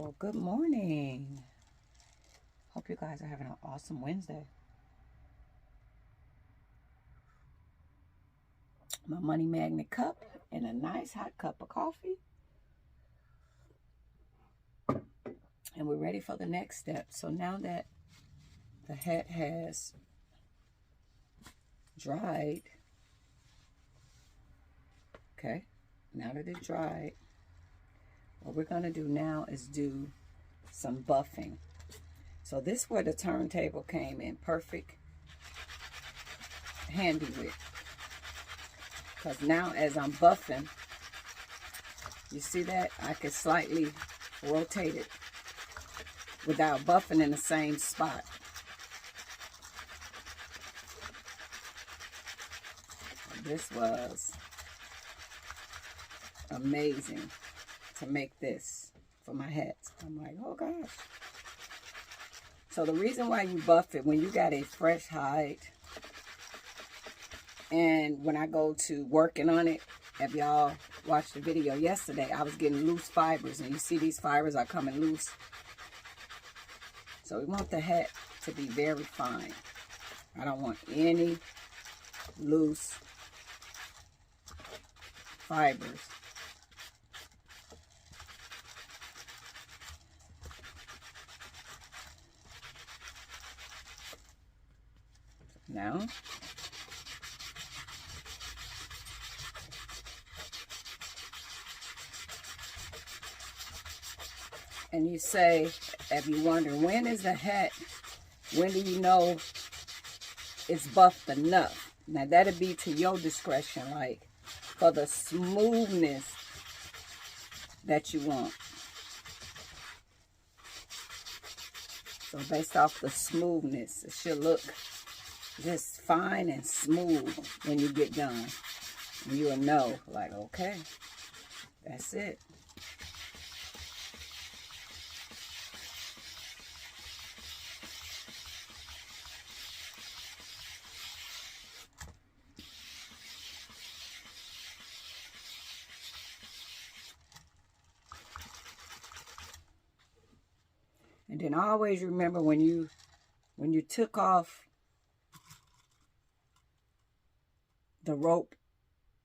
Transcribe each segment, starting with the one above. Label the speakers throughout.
Speaker 1: Well, good morning. Hope you guys are having an awesome Wednesday. My money magnet cup and a nice hot cup of coffee. And we're ready for the next step. So now that the hat has dried, okay, now that it dried, what we're going to do now is do some buffing. So this is where the turntable came in perfect handy with. Because now as I'm buffing, you see that? I can slightly rotate it without buffing in the same spot. This was amazing to make this for my hats. I'm like, oh gosh. So the reason why you buff it, when you got a fresh hide, and when I go to working on it, if y'all watched the video yesterday, I was getting loose fibers, and you see these fibers are coming loose. So we want the hat to be very fine. I don't want any loose fibers. Now, and you say, if you wonder, when is the hat, when do you know it's buffed enough? Now, that'll be to your discretion, like, for the smoothness that you want. So, based off the smoothness, it should look just fine and smooth when you get done. And you'll know, like, okay, that's it. And then always remember when you took off the rope,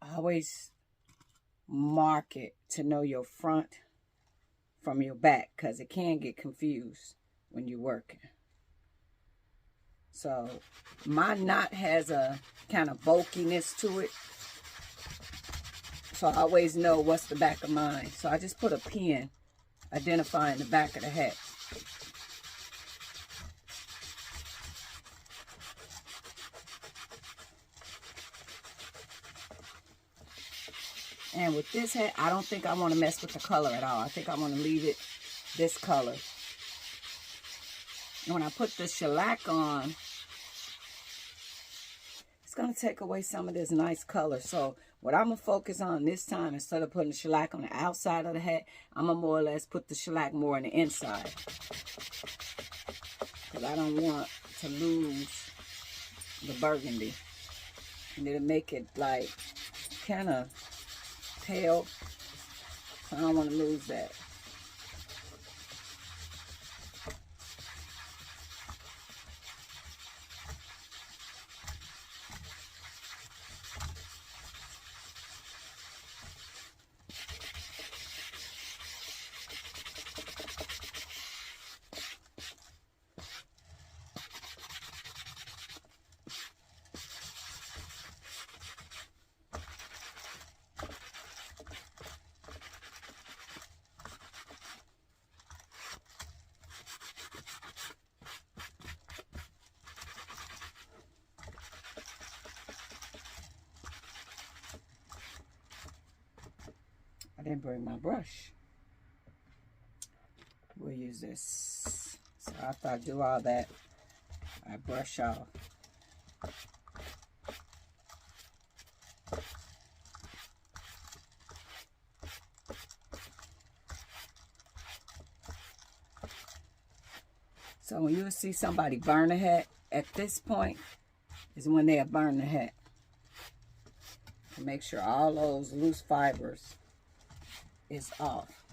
Speaker 1: always mark it to know your front from your back, because it can get confused when you're working. So my knot has a kind of bulkiness to it, so I always know what's the back of mine. So I just put a pin identifying the back of the hat. And with this hat, I don't think I want to mess with the color at all. I think I want to leave it this color. And when I put the shellac on, it's going to take away some of this nice color. So what I'm going to focus on this time, instead of putting the shellac on the outside of the hat, I'm going to more or less put the shellac more on the inside. Because I don't want to lose the burgundy. And it'll make it like kind of pale. So I don't want to lose that. I didn't bring my brush. We'll use this. So after I do all that, I brush off. So when you see somebody burn a hat, at this point is when they have burned the hat. To make sure all those loose fibers is off.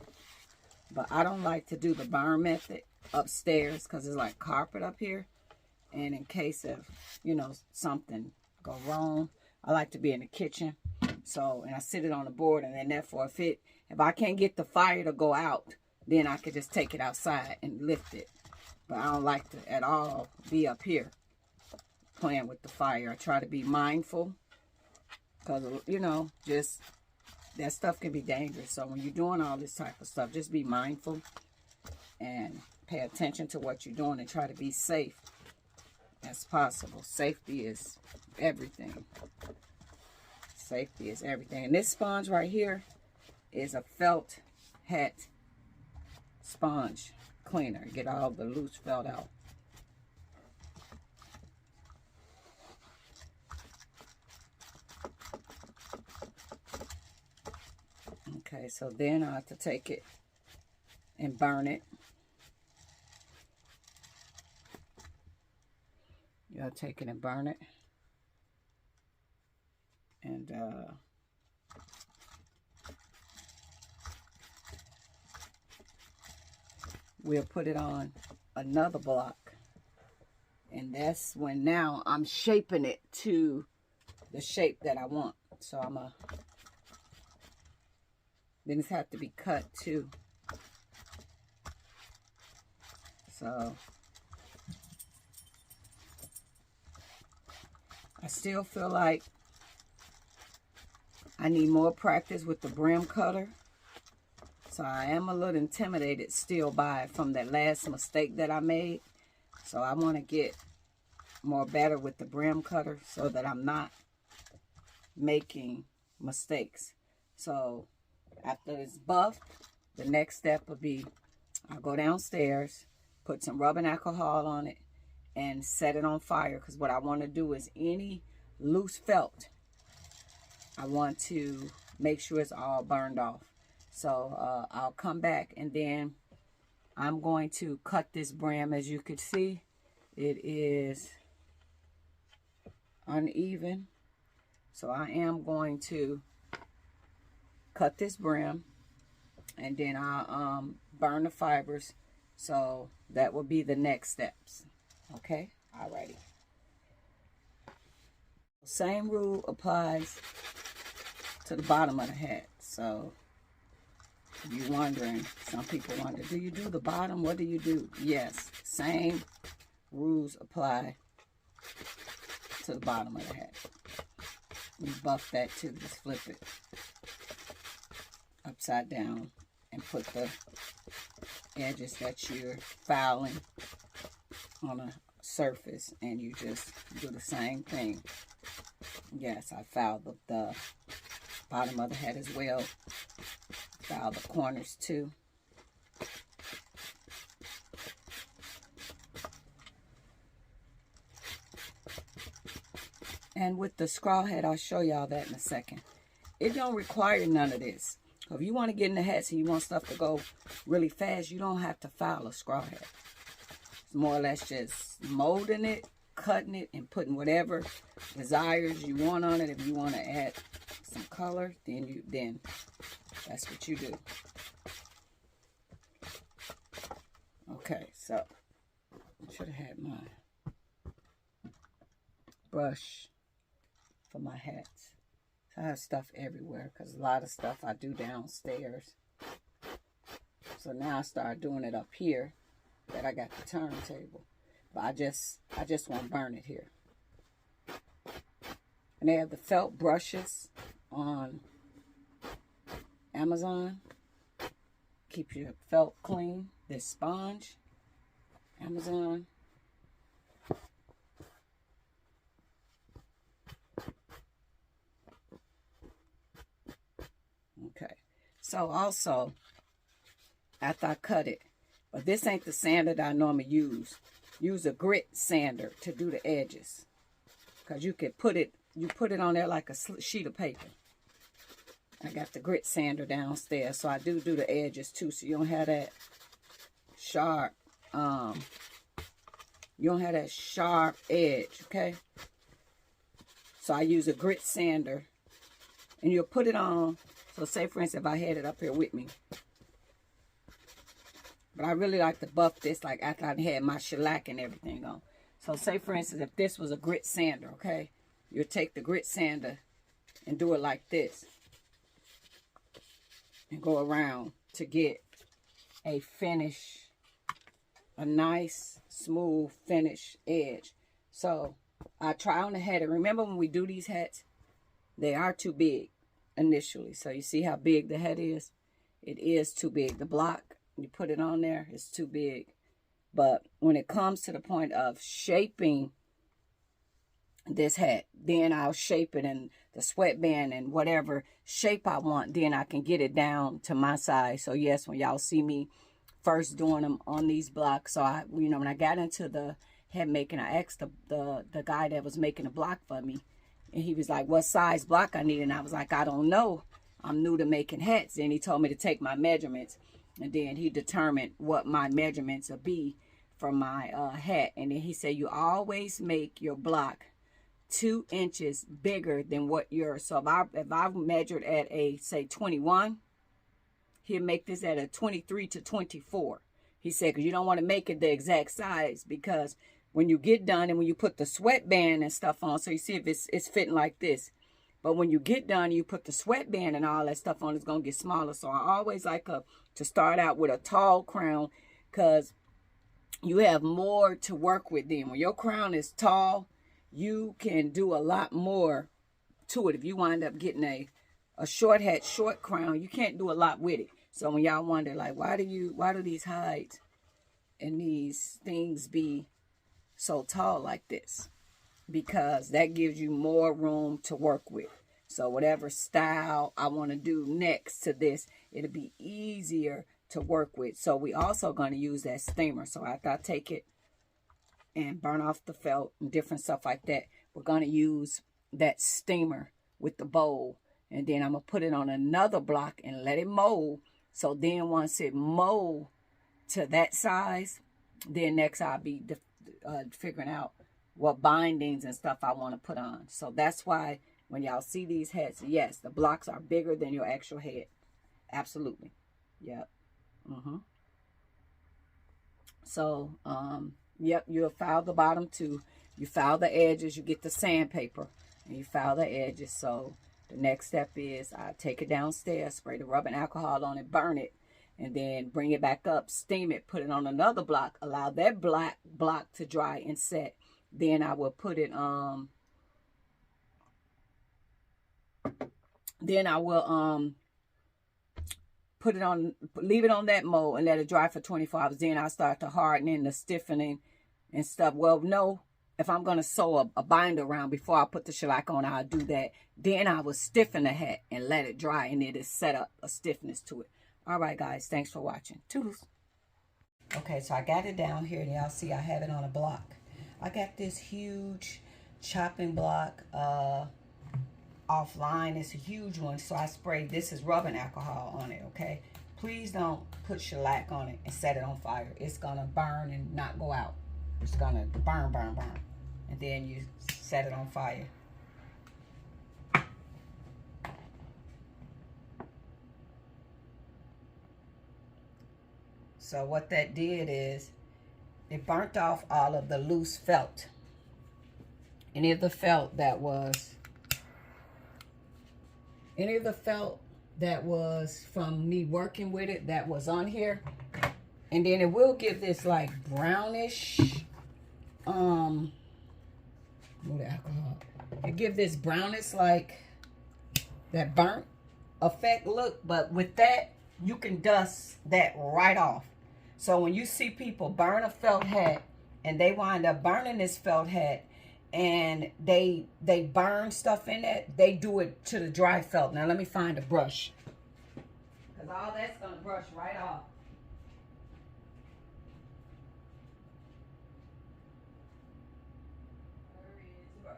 Speaker 1: But I don't like to do the burn method upstairs because it's like carpet up here. And in case of, you know, something go wrong, I like to be in the kitchen. So, and I sit it on the board, and then therefore if I can't get the fire to go out, then I could just take it outside and lift it. But I don't like to at all be up here playing with the fire. I try to be mindful because, you know, just that stuff can be dangerous. So when you're doing all this type of stuff, just be mindful and pay attention to what you're doing and try to be safe as possible. Safety is everything. Safety is everything. And this sponge right here is a felt hat sponge cleaner. Get all the loose felt out. Okay, so then I have to take it and burn it. You gotta take it and burn it. And we'll put it on another block. And that's when now I'm shaping it to the shape that I want. So then it's have to be cut too. So I still feel like I need more practice with the brim cutter. So I am a little intimidated still by it from that last mistake that I made. So I want to get more better with the brim cutter so that I'm not making mistakes. So after it's buffed, the next step will be I'll go downstairs, put some rubbing alcohol on it, and set it on fire. Because what I want to do is any loose felt, I want to make sure it's all burned off. So I'll come back, and then I'm going to cut this brim. As you can see, it is uneven. So I am going to cut this brim, and then I'll burn the fibers. So that will be the next steps. Okay, alrighty. Same rule applies to the bottom of the hat. So if you're wondering, some people wonder, do you do the bottom? What do you do? Yes, same rules apply to the bottom of the hat. You buff that too. Just flip it upside down and put the edges that you're filing on a surface, and you just do the same thing. Yes, I filed the bottom of the hat as well. File the corners too. And with the straw hat, I'll show y'all that in a second. It don't require none of this. If you want to get in the hats and you want stuff to go really fast, you don't have to file a straw hat. It's more or less just molding it, cutting it, and putting whatever desires you want on it. If you want to add some color, then that's what you do. Okay, so I should have had my brush for my hats. So I have stuff everywhere because a lot of stuff I do downstairs. So now I start doing it up here that I got the turntable. But I just want to burn it here. And they have the felt brushes on Amazon. Keep your felt clean. This sponge, Amazon. Okay, so also, after I cut it, but this ain't the sander that I normally use a grit sander to do the edges. Because you could put it on there like a sheet of paper. I got the grit sander downstairs, so I do the edges too, so you don't have that sharp, you don't have that sharp edge, okay? So I use a grit sander, and you'll put it on. So say, for instance, if I had it up here with me, But I really like to buff this like after I had my shellac and everything on. So say for instance, if this was a grit sander, okay? You'll take the grit sander and do it like this. And go around to get a finish, a nice, smooth finish edge. So I try on the head. And remember when we do these hats, they are too big initially. So you see how big the head is? It is too big. The block, you put it on there, it's too big. But when it comes to the point of shaping this hat, then I'll shape it in the sweatband and whatever shape I want. Then I can get it down to my size. So yes, when y'all see me first doing them on these blocks, so I, you know, when I got into the head making, I asked the guy that was making the block for me, and he was like, what size block I need? And I was like, I don't know. I'm new to making hats. And he told me to take my measurements, and then he determined what my measurements would be for my hat. And then he said, you always make your block 2 inches bigger than what yours. So if I've measured at a, say, 21, he'll make this at a 23 to 24. He said, because you don't want to make it the exact size, because when you get done and when you put the sweatband and stuff on, so you see if it's fitting like this. But when you get done, you put the sweatband and all that stuff on, it's going to get smaller. So I always like to start out with a tall crown, because you have more to work with then. When your crown is tall, you can do a lot more to it. If you wind up getting a short hat, short crown, you can't do a lot with it. So when y'all wonder, like, why do these hides and these things be so tall like this? Because that gives you more room to work with. So whatever style I want to do next to this, it'll be easier to work with. So we also going to use that steamer. So after I take it and burn off the felt and different stuff like that, we're going to use that steamer with the bowl. And then I'm going to put it on another block and let it mold. So then once it mold to that size, then next I'll be figuring out what bindings and stuff I want to put on. So that's why when y'all see these hats, yes, the blocks are bigger than your actual head. Absolutely. Yep. So, yep, you'll file the bottom too. You file the edges, you get the sandpaper, and you file the edges. So the next step is I take it downstairs, spray the rubbing alcohol on it, burn it, and then bring it back up, steam it, put it on another block, allow that black block to dry and set. Then I will put it put it on, leave it on that mold and let it dry for 24 hours. Then I start to hardening, the stiffening and stuff. Well, no, if I'm going to sew a binder around before I put the shellac on, I'll do that. Then I will stiffen the hat and let it dry, and it is set up a stiffness to it. All right, guys, thanks for watching. Toodles. Okay, so I got it down here, and y'all see I have it on a block. I got this huge chopping block offline. It's a huge one, so I sprayed, this is rubbing alcohol on it, okay? Please don't put shellac on it and set it on fire. It's gonna burn and not go out. It's gonna burn, burn, burn. And then you set it on fire. So what that did is it burnt off all of the loose felt. Any of the felt that was from me working with it that was on here. And then it will give this like brownish, move the alcohol. It give this brownish, like that burnt effect look, but with that, you can dust that right off. So when you see people burn a felt hat and they wind up burning this felt hat and they burn stuff in it, they do it to the dry felt. Now let me find a brush, because all that's gonna brush right off. Where is the brush?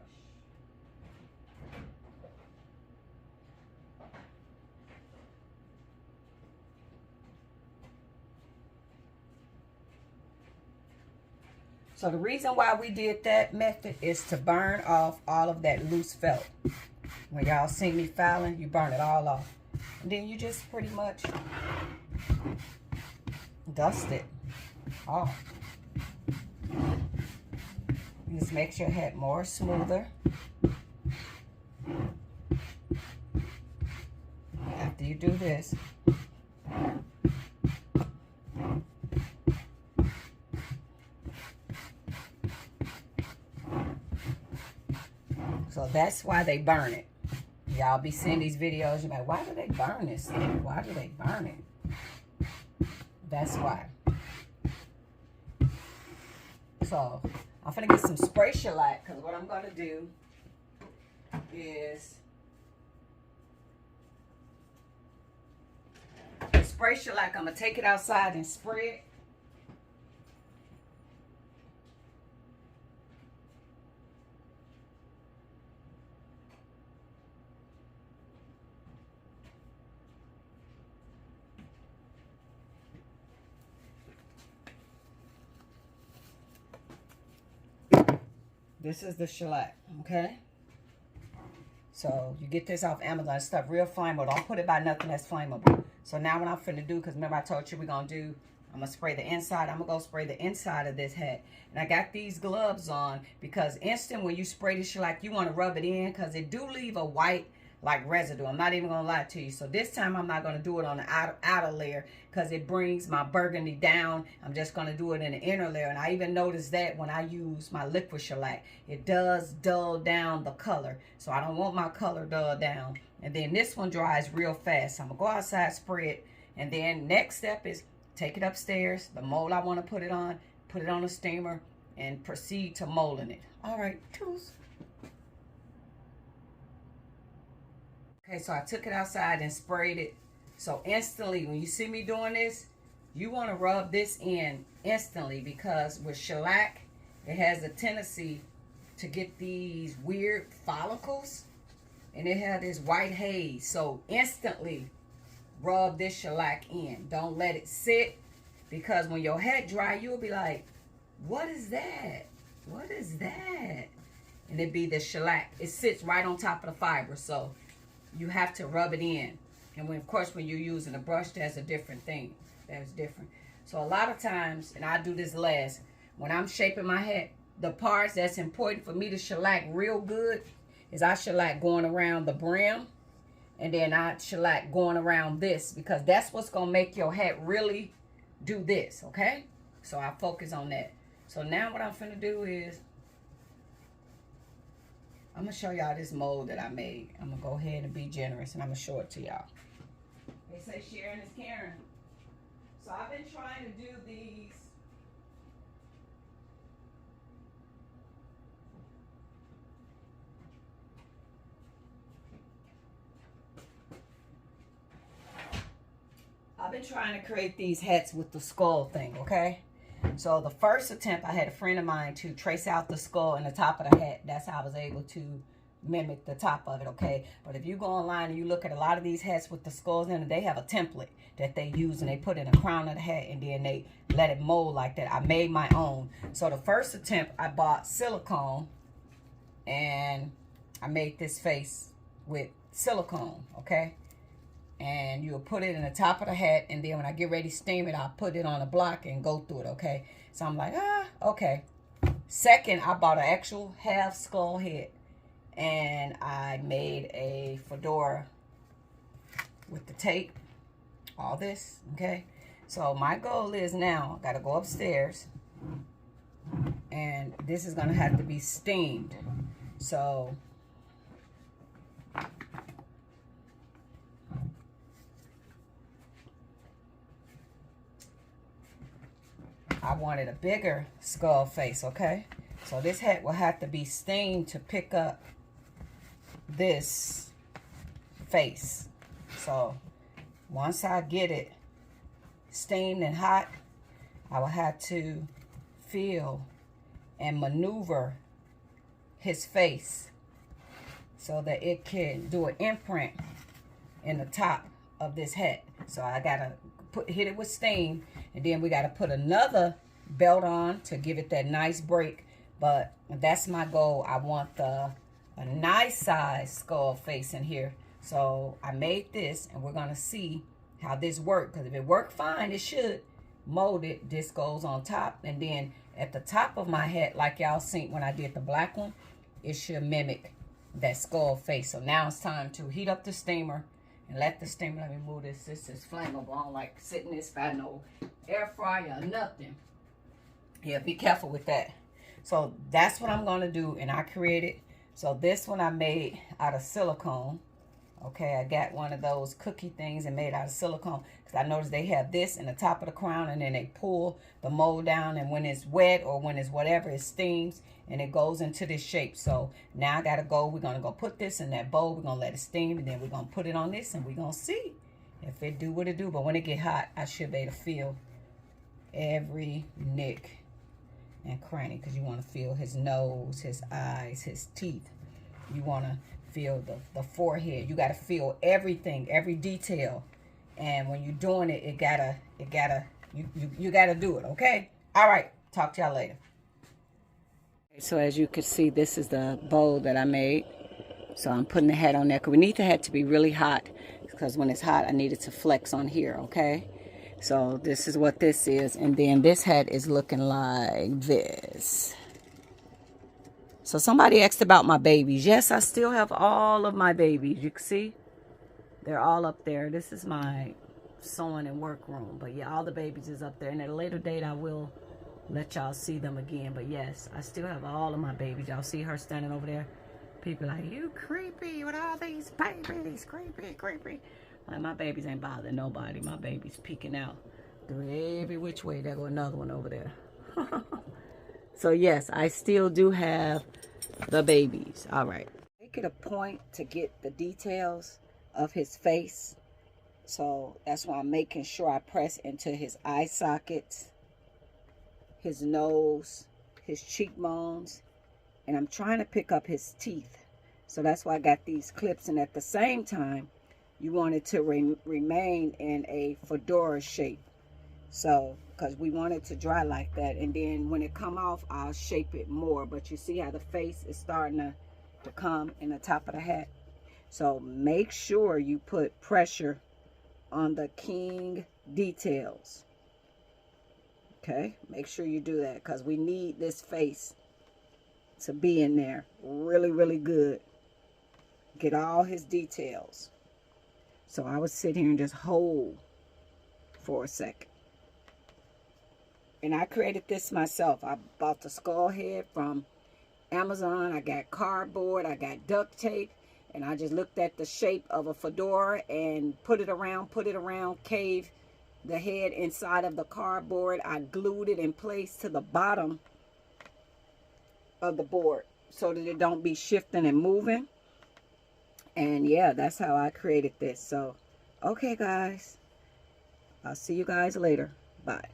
Speaker 1: So the reason why we did that method is to burn off all of that loose felt. When y'all see me filing, you burn it all off. And then you just pretty much dust it off. Just makes your head more smoother. After you do this, so that's why they burn it. Y'all be seeing these videos, you're like, why do they burn this thing? Why do they burn it? That's why. So, I'm finna get some spray shellac, because what I'm gonna do is spray shellac. I'm gonna take it outside and spray it. This is the shellac, okay? So you get this off Amazon. Stuff real flammable. Don't put it by nothing that's flammable. So now what I'm finna do, because remember I told you we're gonna do, I'm gonna spray the inside. I'm gonna go spray the inside of this hat. And I got these gloves on because instant when you spray the shellac, you want to rub it in because it do leave a white like residue. I'm not even gonna lie to you. So this time I'm not gonna do it on the outer layer because it brings my burgundy down. I'm just gonna do it in the inner layer. And I even noticed that when I use my liquid shellac, it does dull down the color. So I don't want my color dull down. And then this one dries real fast. So I'm gonna go outside, spray it, and then next step is take it upstairs, the mold I want to put it on a steamer, and proceed to molding it. All right, toodles. Okay, so I took it outside and sprayed it. So instantly, when you see me doing this, you want to rub this in instantly because with shellac, it has a tendency to get these weird follicles and it had this white haze. So instantly rub this shellac in. Don't let it sit because when your head dry, you'll be like, what is that? What is that? And it be the shellac. It sits right on top of the fiber. So you have to rub it in. And when, of course, when you're using a brush, that's a different thing. That's different. So a lot of times, and I do this last, when I'm shaping my head, the parts that's important for me to shellac real good is I shellac going around the brim, and then I shellac going around this because that's what's going to make your hat really do this, okay? So I focus on that. So now what I'm finna do is I'm going to show y'all this mold that I made. I'm going to go ahead and be generous, and I'm going to show it to y'all. They say sharing is caring. So I've been trying to do these. I've been trying to create these hats with the skull thing, okay? So the first attempt, I had a friend of mine to trace out the skull and the top of the hat. That's how I was able to mimic the top of it, okay? But if you go online and you look at a lot of these hats with the skulls in it, they have a template that they use and they put in the crown of the hat and then they let it mold like that. I made my own. So the first attempt, I bought silicone and I made this face with silicone, okay? And you'll put it in the top of the hat, and then when I get ready to steam it, I'll put it on a block and go through it, okay? So I'm like, okay. Second, I bought an actual half skull head, and I made a fedora with the tape, all this, okay? So my goal is now, I gotta go upstairs, and this is gonna have to be steamed. So I wanted a bigger skull face, okay? So this hat will have to be steamed to pick up this face. So once I get it steamed and hot, I will have to feel and maneuver his face so that it can do an imprint in the top of this hat. So I gotta hit it with steam, and then we got to put another belt on to give it that nice break. But that's my goal. I want a nice size skull face in here. So I made this, and we're gonna see how this works, because if it worked fine, it should. molded, this goes on top. And then at the top of my head, like y'all seen when I did the black one, it should mimic that skull face. So now it's time to heat up the steamer and let the steamer, let me move this. This is flammable. I don't like sitting this fat, no air fryer or nothing. Yeah, be careful with that. So that's what I'm going to do. And I created, so this one I made out of silicone. Okay, I got one of those cookie things and made out of silicone. Because I noticed they have this in the top of the crown. And then they pull the mold down. And when it's wet or when it's whatever, it steams. And it goes into this shape. So now I got to go. We're going to go put this in that bowl. We're going to let it steam. And then we're going to put it on this. And we're going to see if it do what it do. But when it get hot, I should be able to feel every nick and cranny. Because you want to feel his nose, his eyes, his teeth. You want to feel the forehead. You got to feel everything, every detail. And when you're doing it, you gotta do it, okay? All right, talk to y'all later. So as you can see, this is the bowl that I made. So I'm putting the hat on there because we need the hat to be really hot, because when it's hot, I need it to flex on here, okay? So this is what this is. And then this hat is looking like this. So somebody asked about my babies. Yes, I still have all of my babies. You can see they're all up there. This is my sewing and work room. But yeah, all the babies is up there. And at a later date, I will let y'all see them again. But yes, I still have all of my babies. Y'all see her standing over there? People like, you creepy with all these babies. Creepy. Like, my babies ain't bothering nobody. My baby's peeking out through every which way. There go another one over there. So yes, I still do have the babies. All right. Make it a point to get the details of his face. So that's why I'm making sure I press into his eye sockets, his nose, his cheekbones, and I'm trying to pick up his teeth. So that's why I got these clips. And at the same time, you want it to remain in a fedora shape. So, because we want it to dry like that. And then when it come off, I'll shape it more. But you see how the face is starting to come in the top of the hat. So make sure you put pressure on the king details. Okay, make sure you do that, because we need this face to be in there really, really good. Get all his details. So I would sit here and just hold for a second. And I created this myself. I bought the skull head from Amazon. I got cardboard. I got duct tape. And I just looked at the shape of a fedora and put it around, caved the head inside of the cardboard. I glued it in place to the bottom of the board so that it don't be shifting and moving. And yeah, that's how I created this. So, okay guys, I'll see you guys later. Bye.